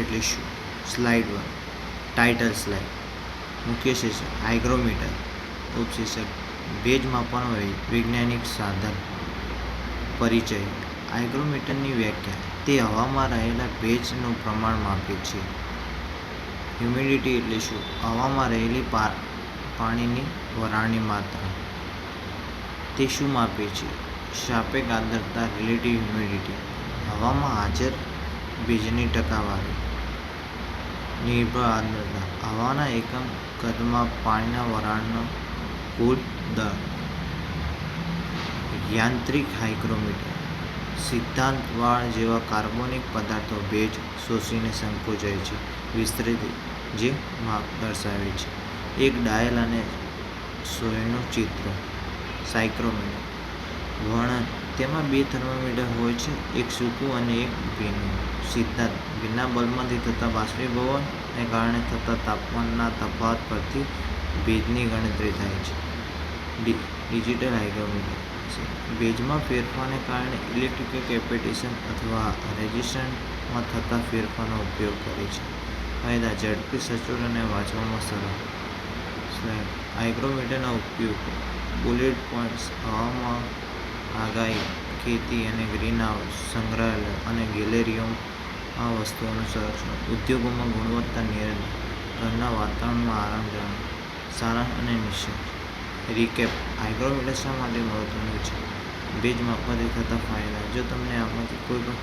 એટલે શું? Slide 1 title slide. મુખ્ય શીર્ષક હાઇગ્રોમીટર. ઉપશીર્ષક ભેજ માપવાનું વૈજ્ઞાનિક સાધન. પરિચય. હાઇગ્રોમીટરની વ્યાખ્યા. તે હવામાં રહેલા ભેજનું પ્રમાણ માપે છે. હ્યુમિડિટી એટલે શું? હવામાં રહેલી પાણીની વરાળની માત્રા. તે શું માપે છે? સાપેક્ષ આર્દ્રતા રિલેટિવ હ્યુમિડિટી. હવામાં હાજર ભેજની ટકાવારી. નિર્ભર આર્દ્રતા. હવાના એકમ કદમાં પાણીના વરાળનો કુલ દર. યાંત્રિક હાઇગ્રોમીટર. સિદ્ધાંત વાળ જેવા કાર્બનિક પદાર્થો ભેજ શોષીને સંકોચાય છે. વિસ્તૃત જે માપ દર્શાવે છે. એક ડાયલ અને સોયનું ચિત્ર. સાયક્રોમીટર. વર્ણન. તેમાં 2 થર્મોમીટર હોય છે, એક સૂકું અને એક ભીનું. સિદ્ધાંત. ભીના બલ્બમાંથી થતા બાષ્પીભવનને કારણે થતા તાપમાનના તફાવત પરથી ભેજની ગણતરી થાય છે. ડિજિટલ હાઇગ્રોમીટર ભેજમાં ફેરફારને કારણે ઇલેક્ટ્રિકલ કેપેસિટન્સ અથવા રેઝિસ્ટન્સમાં થતા ફેરફારનો ઉપયોગ કરે છે. ફાયદા. ઝડપી, સચોટ અને વાંચવામાં સરળ. હાઇગ્રોમીટરના ઉપયોગો. Bullet points. હવામાન આગાહી, ખેતી અને ગ્રીનહાઉસ સંગ્રહાલય અને ગેલેરીઓમાં વસ્તુઓનું સંરક્ષણ. ઉદ્યોગોમાં ગુણવત્તા નિયંત્રણ. ઘરના વાતાવરણમાં આરામજનક. સારાંશ અને નિષ્કર્ષ. રિકેપ. હાઇગ્રોમીટર શા માટે મહત્વનું છે? ભેજ માપવાથી થતા ફાયદા. જો તમને આમાંથી કોઈ પણ